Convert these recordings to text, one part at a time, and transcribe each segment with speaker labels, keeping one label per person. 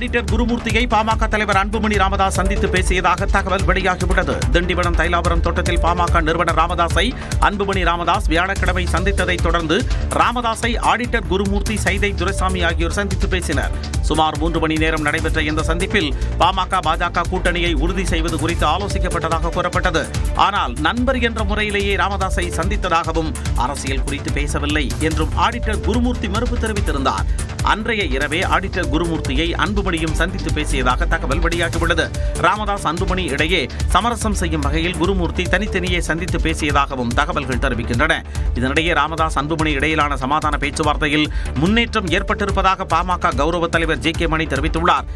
Speaker 1: Auditor குருமூர்த்தியை PMK தலைவர் அன்புமணி ராமதாஸ் சந்தித்து பேசியதாக தகவல் வெளியாகியுள்ளது. திண்டிவனம் தைலாபுரம் தோட்டத்தில் பாமக நிறுவனர் ராமதாஸை அன்புமணி ராமதாஸ் வியாழக்கிழமை சந்தித்ததைத் தொடர்ந்து ராமதாஸை ஆடிட்டர் குருமூர்த்தி, சைதை துரைசாமி ஆகியோர் சந்தித்து பேசினர். சுமார் 3 மணி நேரம் நடைபெற்ற இந்த சந்திப்பில் பாமக பாஜக கூட்டணியை உறுதி செய்வது குறித்து ஆலோசிக்கப்பட்டதாக கூறப்பட்டது. ஆனால் நண்பர் என்ற முறையிலேயே ராமதாஸை சந்தித்ததாகவும் அரசியல் குறித்து பேசவில்லை என்றும் ஆடிட்டர் குருமூர்த்தி மறுப்பு தெரிவித்திருந்தார். அன்றைய இரவே ஆடிட்டர் குருமூர்த்தியை அன்புமணியும் சந்தித்து பேசியதாக தகவல் வெளியாகியுள்ளது. ராமதாஸ் அன்புமணி இடையே சமரசம் செய்யும் வகையில் குருமூர்த்தி தனித்தனியே சந்தித்து பேசியதாகவும் தகவல்கள் தெரிவிக்கின்றன. இதனிடையே ராமதாஸ் அன்புமணி இடையிலான சமாதான பேச்சுவார்த்தையில் முன்னேற்றம் ஏற்பட்டிருப்பதாக பாமக கௌரவ தலைவர் ஜே.கே. மணி தெரிவித்துள்ளார்.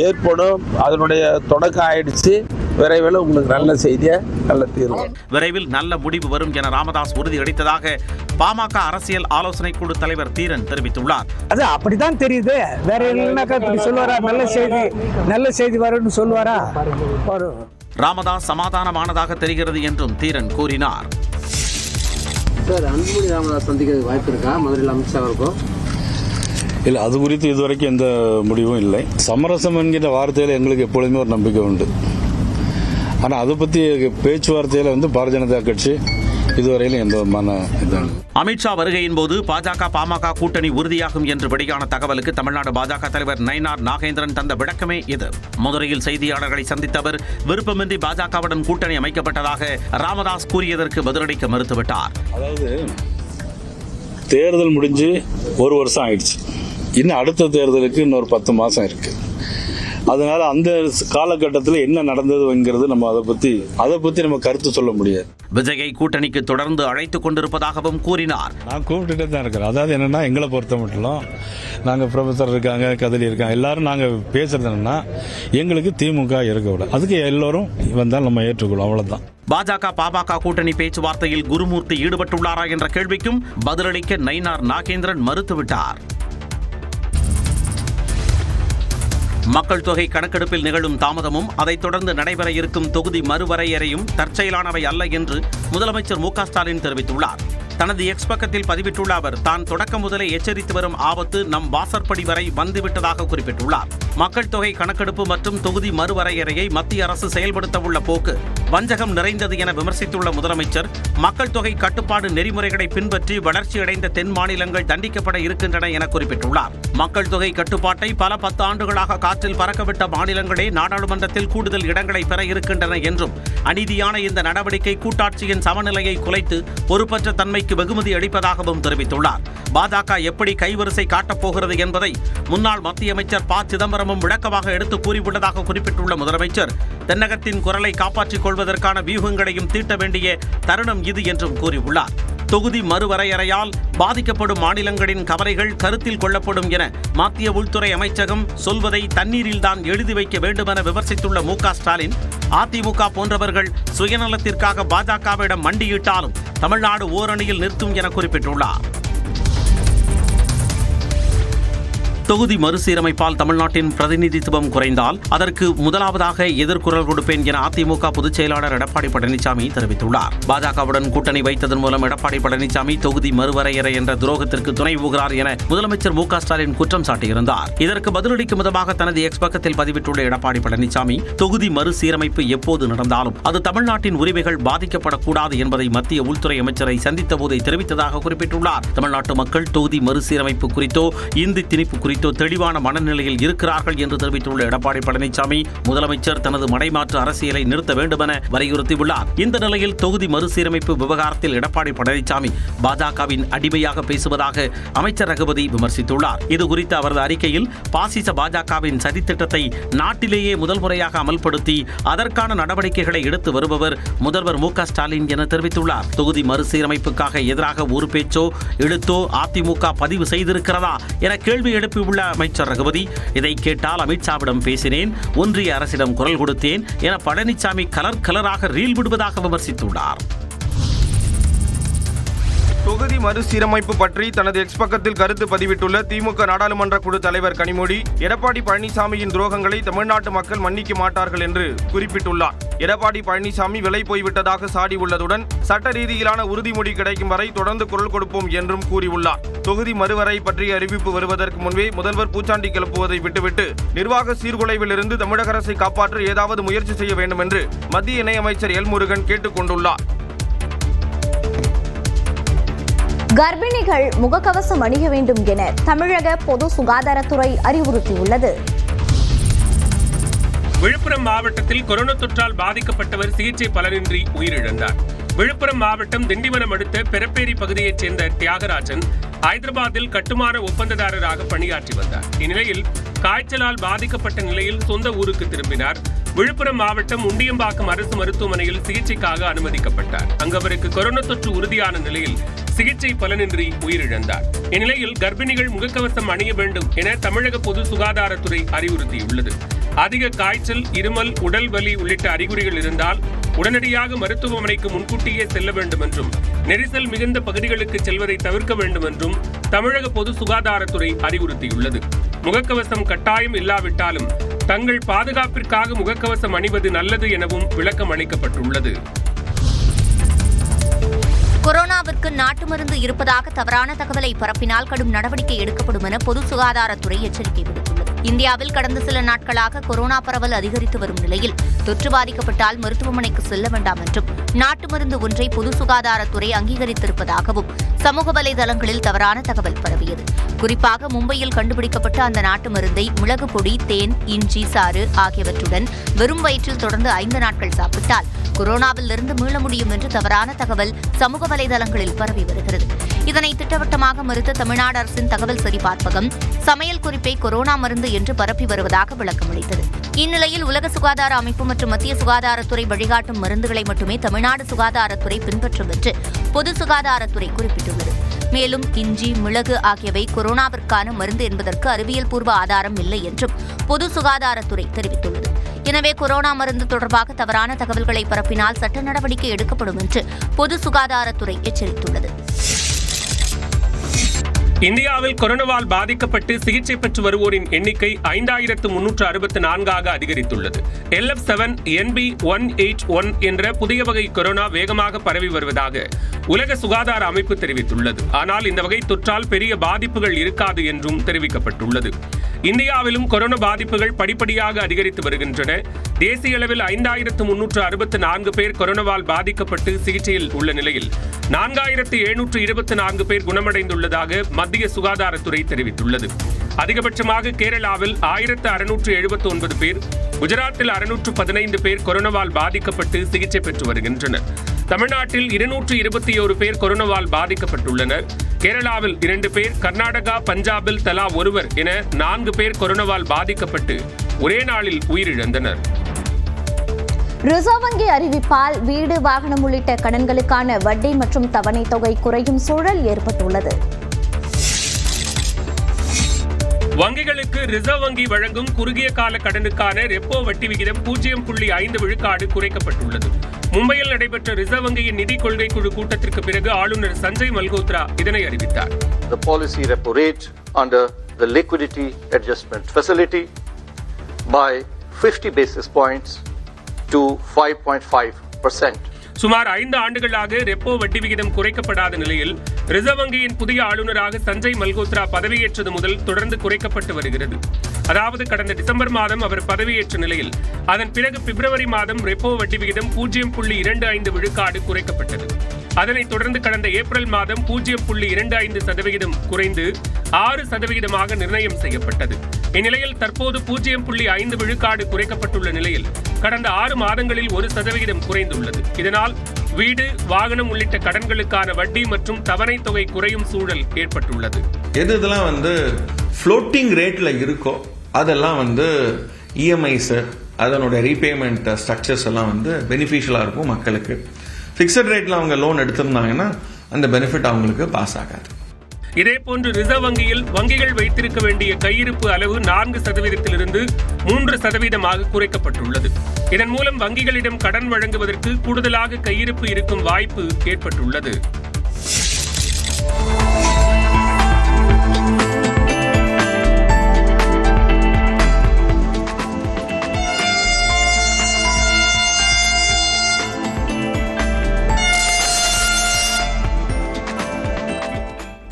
Speaker 2: ஏற்படும், அதனுடைய தொடக்கம் ஆயிடுச்சு. விரைவில் உங்களுக்கு நல்ல செய்தியா, நல்ல தீர்வு,
Speaker 1: விரைவில் நல்ல முடிவு வரும் என ராமதாஸ் உறுதியளித்ததாக பாமக அரசியல் ஆலோசனை குழு தலைவர் தீரன் தெரிவித்துள்ளார்.
Speaker 3: அது அப்படிதான் தெரியுது, வேற இல்லைனாக்கா இப்படி சொல்லுவாரா? நல்ல செய்தி வரும்னு சொல்லுவாரா?
Speaker 1: ராமதாஸ் சமாதானமானதாக தெரிகிறது என்றும் தீரன் கூறினார்.
Speaker 4: சார், அன்புமணி ராமதாஸ் சந்திக்கிறது வாய்ப்பு இருக்கா மதுரையில் அமித்ஷா இருக்கும்?
Speaker 5: இல்லை, அது குறித்து இதுவரைக்கும் எந்த முடிவும் இல்லை. சமரசம் என்கிற வார்த்தையில் எங்களுக்கு எப்பொழுதுமே ஒரு நம்பிக்கை உண்டு. ஆனால் அதை பற்றி பேச்சுவார்த்தையில் பாரதிய ஜனதா கட்சி இதுவரையிலும் எந்த விதமான
Speaker 1: அமித்ஷா வருகையின் போது பாஜக பாமக கூட்டணி உறுதியாகும் என்று வெளியான தகவலுக்கு தமிழ்நாடு பாஜக தலைவர் நயினார் நாகேந்திரன் தந்த விளக்கமே இது. மதுரையில் செய்தியாளர்களை சந்தித்த அவர் விருப்பமின்றி பாஜகவுடன் கூட்டணி அமைக்கப்பட்டதாக ராமதாஸ் கூறியதற்கு பதிலளிக்க மறுத்துவிட்டார்.
Speaker 5: அதாவது தேர்தல் முடிஞ்சு 1 வருஷம் ஆயிடுச்சு. இன்னும் அடுத்த தேர்தலுக்கு இன்னொரு 10 மாசம் இருக்கு. அதனால அந்த காலகட்டத்தில் என்ன நடந்ததுங்கிறது நம்ம அதை பத்தி நம்ம கருத்து சொல்ல முடியாது.
Speaker 1: விஜயை கூட்டணிக்கு தொடர்ந்து அழைத்துக் கொண்டிருப்பதாகவும் கூறினார்.
Speaker 5: நான் கூப்பிட்டுட்டே தான் இருக்கிறேன். அதாவது என்னன்னா, எங்களை பொறுத்த மட்டும் நாங்க ப்ரொஃபசர் இருக்காங்க, கதலி இருக்காங்க, எல்லாரும் நாங்க பேசுறது என்னன்னா, எங்களுக்கு திமுக இருக்கக்கூடாது, அதுக்கு எல்லோரும் வந்தால் நம்ம ஏற்றுக்கொள்ளும், அவ்வளவுதான்.
Speaker 1: பாஜக பாமக கூட்டணி பேச்சுவார்த்தையில் குருமூர்த்தி ஈடுபட்டுள்ளாரா என்ற கேள்விக்கும் பதிலளிக்க நயினார் நாகேந்திரன் மறுத்துவிட்டார். மக்கள் தொகை கணக்கெடுப்பில் நிகழும் தாமதமும் அதைத் தொடர்ந்து நடைபெற இருக்கும் தொகுதி மறுவரையறையும் தற்செயலானவை அல்ல என்று முதலமைச்சர் மு.க. ஸ்டாலின் தெரிவித்துள்ளார். தனது எக்ஸ் பக்கத்தில் பதிவிட்டுள்ள அவர், தான் தொடக்கம் முதலே எச்சரித்து வரும் ஆபத்து நம் வாசற்படி வரை வந்துவிட்டதாக குறிப்பிட்டுள்ளார். மக்கள் தொகை கணக்கெடுப்பு மற்றும் தொகுதி மறுவரையறையை மத்திய அரசு செயல்படுத்த உள்ள போக்கு வஞ்சகம் நிறைந்தது என விமர்சித்துள்ள முதலமைச்சர், மக்கள் தொகை கட்டுப்பாடு நெறிமுறைகளை பின்பற்றி வளர்ச்சியடைந்த தென் மாநிலங்கள் தண்டிக்கப்பட இருக்கின்றன என குறிப்பிட்டுள்ளார். மக்கள் தொகை கட்டுப்பாட்டை பல 10 ஆண்டுகளாக காற்றில் பறக்கவிட்ட மாநிலங்களே நாடாளுமன்றத்தில் கூடுதல் இடங்களை பெற இருக்கின்றன என்றும், அநீதியான இந்த நடவடிக்கை கூட்டாட்சியின் சமநிலையை குலைத்து பொறுப்பற்ற தன்மைக்கு வெகுமதி அளிப்பதாகவும் தெரிவித்துள்ளார். பாஜக எப்படி கைவரிசை காட்டப் போகிறது என்பதை முன்னாள் மத்திய அமைச்சர் ப. சிதம்பரமும் விளக்கமாக எடுத்து கூறியுள்ளதாக குறிப்பிட்டுள்ள முதலமைச்சர், தென்னகத்தின் குரலை காப்பாற்றிக் கொள்வதற்கான வியூகங்களையும் தீட்ட வேண்டிய தருணம் இது என்றும் கூறியுள்ளார். தொகுதி மறுவரையறையால் பாதிக்கப்படும் மாநிலங்களின் கவலைகள் கருத்தில் கொள்ளப்படும் என மத்திய உள்துறை அமைச்சகம் சொல்வதை தண்ணீரில்தான் எழுதி வைக்க வேண்டும் என விமர்சித்துள்ள மு.க. ஸ்டாலின், அதிமுக போன்றவர்கள் சுயநலத்திற்காக பாஜகவிடம் மண்டியிட்டாலும் தமிழ்நாடு ஓரணியில் நிற்கும் என குறிப்பிட்டுள்ளார். தொகுதி மறுசீரமைப்பால் தமிழ்நாட்டின் பிரதிநிதித்துவம் குறைந்தால் அதற்கு முதலாவதாக எதிர்குரல் கொடுப்பேன் என அதிமுக பொதுச் செயலாளர் எடப்பாடி பழனிசாமி தெரிவித்துள்ளார். பாஜகவுடன் கூட்டணி வைத்ததன் மூலம் எடப்பாடி பழனிசாமி தொகுதி மறுவரையறை என்ற துரோகத்திற்கு துணை போகிறார் என முதலமைச்சர் மு.க. ஸ்டாலின் குற்றம் சாட்டியிருந்தார். இதற்கு பதிலளிக்கும் விதமாக தனது எக்ஸ் பக்கத்தில் பதிவிட்டுள்ள எடப்பாடி பழனிசாமி, தொகுதி மறுசீரமைப்பு எப்போது நடந்தாலும் அது தமிழ்நாட்டின் உரிமைகள் பாதிக்கப்படக்கூடாது என்பதை மத்திய உள்துறை அமைச்சரை சந்தித்த போதை தெரிவித்ததாக குறிப்பிட்டுள்ளார். தமிழ்நாட்டு மக்கள் தொகுதி மறுசீரமைப்பு குறித்தோ இந்தி திணிப்பு குறித்தோ தெளிவான மனநிலையில் இருக்கிறார்கள் என்று தெரிவித்துள்ள எடப்பாடி பழனிசாமி, முதலமைச்சர் தனது மடைமாற்று அரசியலை நிறுத்த வேண்டும் என வலியுறுத்தியுள்ளார். இந்த நிலையில் தொகுதி மறுசீரமைப்பு விவகாரத்தில் எடப்பாடி பழனிசாமி பாஜகவின் அடிமையாக பேசுவதாக அமைச்சர் ரகுபதி விமர்சித்துள்ளார். இதுகுறித்து அவரது அறிக்கையில், பாசிச பாஜகவின் சதித்திட்டத்தை நாட்டிலேயே முதல் முறையாக அமல்படுத்தி அதற்கான நடவடிக்கைகளை எடுத்து வருபவர் முதல்வர் மு.க. ஸ்டாலின் என தெரிவித்துள்ளார். தொகுதி மறுசீரமைப்புக்காக எதிராக ஒரு பேச்சோ எழுத்தோ அதிமுக பதிவு செய்திருக்கிறதா என கேள்வி எழுப்பி உள்ள அமைச்சர் ரகுபதி, இதை கேட்டால் அமித்ஷாவிடம் பேசினேன், ஒன்றிய அரசிடம் குரல் கொடுத்தேன் என பழனிசாமி கலராக ரீல் விடுவதாக விமர்சித்துள்ளார்.
Speaker 6: தொகுதி மறுசீரமைப்பு பற்றி தனது எக்ஸ் பக்கத்தில் கருத்து பதிவிட்டுள்ள திமுக நாடாளுமன்ற குழு தலைவர் கனிமொழி, எடப்பாடி பழனிசாமியின் துரோகங்களை தமிழ்நாட்டு மக்கள் மன்னிக்க மாட்டார்கள் என்று குறிப்பிட்டுள்ளார். எடப்பாடி பழனிசாமி விலை போய்விட்டதாக சாடி உள்ளதுடன் சட்ட ரீதியிலான உறுதிமொழி கிடைக்கும் வரை தொடர்ந்து குரல் கொடுப்போம் என்றும் கூறியுள்ளார். தொகுதி மறுவரை பற்றிய அறிவிப்பு வருவதற்கு முன்பே முதல்வர் பூச்சாண்டி கிளப்புவதை விட்டுவிட்டு நிர்வாக சீர்குலைவில் இருந்து தமிழக அரசை காப்பாற்ற ஏதாவது முயற்சி செய்ய வேண்டும் என்று மத்திய இணையமைச்சர் எல் முருகன் கேட்டுக் கொண்டுள்ளார்.
Speaker 7: கர்ப்பிணிகள் முகக்கவசம் அணிய வேண்டும் என தமிழக பொது சுகாதாரத்துறை அறிவுறுத்தியுள்ளது.
Speaker 8: விழுப்புரம் மாவட்டத்தில் கொரோனா தொற்றால் பாதிக்கப்பட்டவர் சிகிச்சை பலனின்றி உயிரிழந்தார். விழுப்புரம் மாவட்டம் திண்டிவனம் அடுத்த பெரப்பேரி பகுதியைச் சேர்ந்த தியாகராஜன் ஐதராபாத்தில் கட்டுமான ஒப்பந்ததாரராக பணியாற்றி வந்தார். இந்நிலையில் காய்ச்சலால் பாதிக்கப்பட்ட நிலையில் சொந்த ஊருக்கு திரும்பினார். விழுப்புரம் மாவட்டம் உண்டியம்பாக்கம் அரசு மருத்துவமனையில் சிகிச்சைக்காக அனுமதிக்கப்பட்டார். அங்கு அவருக்கு கொரோனா தொற்று உறுதியான நிலையில் சிகிச்சை பலனின்றி உயிரிழந்தார். இந்நிலையில் கர்ப்பிணிகள் முகக்கவசம் அணிய வேண்டும் என தமிழக பொது சுகாதாரத்துறை அறிவுறுத்தியுள்ளது. அதிக காய்ச்சல், இருமல், உடல் வலி உள்ளிட்ட அறிகுறிகள் இருந்தால் உடனடியாக மருத்துவமனைக்கு முன்கூட்டியே செல்ல வேண்டும் என்றும், நெரிசல் மிகுந்த பகுதிகளுக்கு செல்வதை தவிர்க்க வேண்டும் என்றும் தமிழக பொது சுகாதாரத்துறை அறிவுறுத்தியுள்ளது. முகக்கவசம் கட்டாயம் இல்லாவிட்டாலும் தங்கள் பாதுகாப்பிற்காக முகக்கவசம் அணிவது நல்லது எனவும் விளக்கம் அளிக்கப்பட்டுள்ளது.
Speaker 7: கொரோனாவிற்கு நாட்டு மருந்து இருப்பதாக தவறான தகவலை பரப்பினால் கடும் நடவடிக்கை எடுக்கப்படும் என பொது சுகாதாரத்துறை எச்சரிக்கை விடுத்துள்ளது. இந்தியாவில் கடந்த சில நாட்களாக கொரோனா பரவல் அதிகரித்து வரும் நிலையில் தொற்று பாதிக்கப்பட்டால் மருத்துவமனைக்கு செல்ல வேண்டாம் என்றும், நாட்டு மருந்து ஒன்றை பொது சுகாதாரத்துறை அங்கீகரித்திருப்பதாகவும் சமூக வலைதளங்களில் தவறான தகவல் பரவியது. குறிப்பாக மும்பையில் கண்டுபிடிக்கப்பட்ட அந்த நாட்டு மருந்தை மிளகு பொடி, தேன், இஞ்சி சாறு ஆகியவற்றுடன் வெறும் வயிற்றில் தொடர்ந்து 5 நாட்கள் சாப்பிட்டால் கொரோனாவிலிருந்து மீள முடியும் என்று தவறான தகவல் சமூக வலைதளங்களில் பரவி வருகிறது. இதனை திட்டவட்டமாக மறுத்த தமிழ்நாடு அரசின் தகவல் சரிபார்ப்பகம் சமையல் குறிப்பை கொரோனா மருந்து என்று பரப்பி வருவதாக விளக்கமளித்தது. இந்நிலையில் உலக சுகாதார அமைப்பு மற்றும் மத்திய சுகாதாரத்துறை வழிகாட்டும் மருந்துகளை மட்டுமே தமிழ்நாடு சுகாதாரத்துறை பின்பற்றும் என்று பொது சுகாதாரத்துறை குறிப்பிட்டுள்ளது. மேலும் இஞ்சி, மிளகு ஆகியவை கொரோனாவிற்கான மருந்து என்பதற்கு அறிவியல் பூர்வ ஆதாரம் இல்லை என்றும் பொது சுகாதாரத்துறை தெரிவித்துள்ளது. எனவே கொரோனா மருந்து தொடர்பாக தவறான தகவல்களை பரப்பினால் சட்ட நடவடிக்கை எடுக்கப்படும் என்று பொது சுகாதாரத்துறை எச்சரித்துள்ளது.
Speaker 8: இந்தியாவில் கொரோனாவால் பாதிக்கப்பட்டு சிகிச்சை பெற்று வருவோரின் எண்ணிக்கை 5364 அதிகரித்துள்ளது. LF7NB181 என்ற புதிய வகை கொரோனா வேகமாக பரவி வருவதாக உலக சுகாதார அமைப்பு தெரிவித்துள்ளது. ஆனால் இந்த வகை தொற்றால் பெரிய பாதிப்புகள் இருக்காது என்றும் தெரிவிக்கப்பட்டுள்ளது. இந்தியாவிலும் கொரோனா பாதிப்புகள் படிப்படியாக அதிகரித்து வருகின்றன. தேசிய அளவில் 5364 பேர் கொரோனாவால் பாதிக்கப்பட்டு சிகிச்சையில் உள்ள நிலையில் 4724 பேர் குணமடைந்துள்ளதாக மத்திய சுகாதாரத்துறை தெரிவித்துள்ளது. அதிகபட்சமாக கேரளாவில் 1679 பேர், குஜராத்தில் 615 பேர் கொரோனாவால் பாதிக்கப்பட்டு சிகிச்சை பெற்று வருகின்றனர். தமிழ்நாட்டில் 221 பேர் கொரோனாவால் பாதிக்கப்பட்டுள்ளனர். கேரளாவில் 2 பேர், கர்நாடகா, பஞ்சாபில் தலா ஒருவர் என 4 பேர் கொரோனாவால் பாதிக்கப்பட்டு ஒரே நாளில் உயிரிழந்தனர்.
Speaker 7: ரிசர்வ் வங்கி அறிவிப்பால் வீடு, வாகனம் உள்ளிட்ட கடன்களுக்கான வட்டி மற்றும் தவணை தொகை குறையும் சூழல் ஏற்பட்டுள்ளது.
Speaker 8: வங்கிகளுக்கு ரிசர்வ் வங்கி வழங்கும் குறுகிய கால கடனுக்கான ரெப்போ வட்டி விகிதம் 0.5 விழுக்காடு குறைக்கப்பட்டுள்ளது. மும்பையில் நடைபெற்ற ரிசர்வ் வங்கியின் நிதி கொள்கை குழு கூட்டத்திற்கு பிறகு ஆளுநர் சஞ்சய் மல்கோத்ரா இதனை அறிவித்தார்.
Speaker 9: The policy repo rate under the liquidity adjustment facility by 50 basis points to 5.5%.
Speaker 8: சுமார் 5 ஆண்டுகளாக ரெப்போ வட்டி விகிதம் குறைக்கப்படாத நிலையில் ரிசர்வ் வங்கியின் புதிய ஆளுநராக சஞ்சய் மல்கோத்ரா பதவியேற்றது முதல் தொடர்ந்து குறைக்கப்பட்டு வருகிறது. அதாவது கடந்த டிசம்பர் மாதம் அவர் பதவியேற்ற நிலையில் அதன் பிறகு பிப்ரவரி மாதம் ரெப்போ வட்டி விகிதம் 0.25 விழுக்காடு குறைக்கப்பட்டது. அதனைத் தொடர்ந்து கடந்த ஏப்ரல் மாதம் 0.25% குறைந்து 6% நிர்ணயம் செய்யப்பட்டது. இந்நிலையில் தற்போது 0.5 விழுக்காடு குறைக்கப்பட்டுள்ள நிலையில் கடந்த 6 மாதங்களில் 1% குறைந்துள்ளது. இதனால் வீடு, வாகனம் உள்ளிட்ட கடன்களுக்கான வட்டி மற்றும் தவணை தொகை குறையும் சூழல் ஏற்பட்டுள்ளது.
Speaker 10: இதெல்லாம் ஃப்ளோட்டிங் ரேட்ல இருக்கோ அதெல்லாம் இஎம்ஐஸ், அதனுடைய ரீபேமெண்ட் ஸ்ட்ரக்சர்ஸ் எல்லாம் பெனிஃபிஷியலா இருக்கும் மக்களுக்கு. ஃபிக்ஸட் ரேட்ல அவங்க லோன் எடுத்திருந்தாங்கன்னா அந்த பெனிஃபிட் அவங்களுக்கு பாஸ் ஆகாது.
Speaker 8: இதேபோன்று ரிசர்வ் வங்கியில் வங்கிகள் வைத்திருக்க வேண்டிய கையிருப்பு அளவு 4%இலிருந்து 3% குறைக்கப்பட்டுள்ளது. இதன் மூலம் வங்கிகளிடம் கடன் வழங்குவதற்கு கூடுதலாக கையிருப்பு இருக்கும் வாய்ப்பு ஏற்பட்டுள்ளது.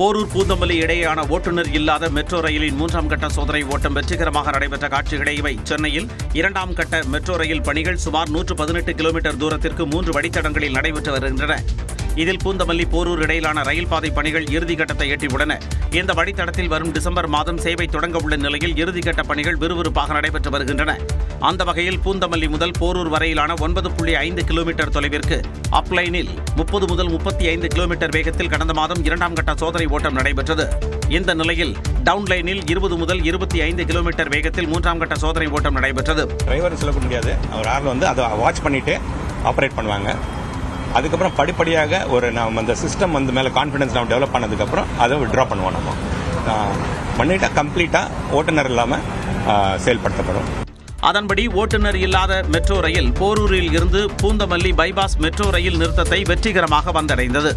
Speaker 1: போரூர் பூந்தமல்லி இடையேயான ஓட்டுநர் இல்லாத மெட்ரோ ரயிலின் 3ஆம் கட்ட சோதனை ஓட்டம் வெற்றிகரமாக நடைபெற்ற காட்சிகளை இவை. சென்னையில் 2ஆம் கட்ட மெட்ரோ ரயில் பணிகள் சுமார் 118 கிலோமீட்டர் தூரத்திற்கு 3 வழித்தடங்களில் நடைபெற்று வருகின்றன. இதில் பூந்தமல்லி போரூர் இடையிலான ரயில் பாதை பணிகள் இறுதிக்கட்டத்தை எட்டியுள்ளன. இந்த வழித்தடத்தில் வரும் டிசம்பர் மாதம் சேவை தொடங்க உள்ள நிலையில் இறுதிக்கட்ட பணிகள் விறுவிறுப்பாக நடைபெற்று வருகின்றன. அந்த வகையில் பூந்தமல்லி முதல் போரூர் வரையிலான 9.5 கிலோமீட்டர் தொலைவிற்கு அப்லைனில் 30 முதல் 35 கிலோமீட்டர் வேகத்தில் கடந்த மாதம் 2ஆம் கட்ட சோதனை ஓட்டம் நடைபெற்றது. இந்த நிலையில் டவுன்லைனில் 20 முதல் 25 கிலோமீட்டர் வேகத்தில் 3ஆம் கட்ட சோதனை ஓட்டம் நடைபெற்றது.
Speaker 11: டிரைவர் சொல்ல முடியாது, அவர் ஆள் வந்து அதை வாட்ச் பண்ணிட்டு ஆப்ரேட் பண்ணுவாங்க. அதுக்கப்புறம் படிப்படியாக நம்ம அந்த சிஸ்டம் வந்து மேலே கான்ஃபிடன்ஸ் நம்ம டெவலப் பண்ணதுக்கப்புறம் அதை விட்ரா பண்ணுவோம். நம்ம பண்ணிட்டா கம்ப்ளீட்டாக ஓட்டுநர் இல்லாமல் செயல்படுத்தப்படும்.
Speaker 1: அதன்படி ஓட்டுநர் இல்லாத மெட்ரோ ரயில் போரூரில் இருந்து பூந்தமல்லி பைபாஸ் மெட்ரோ ரயில் நிறுத்தத்தை வெற்றிகரமாக வந்தடைந்தது.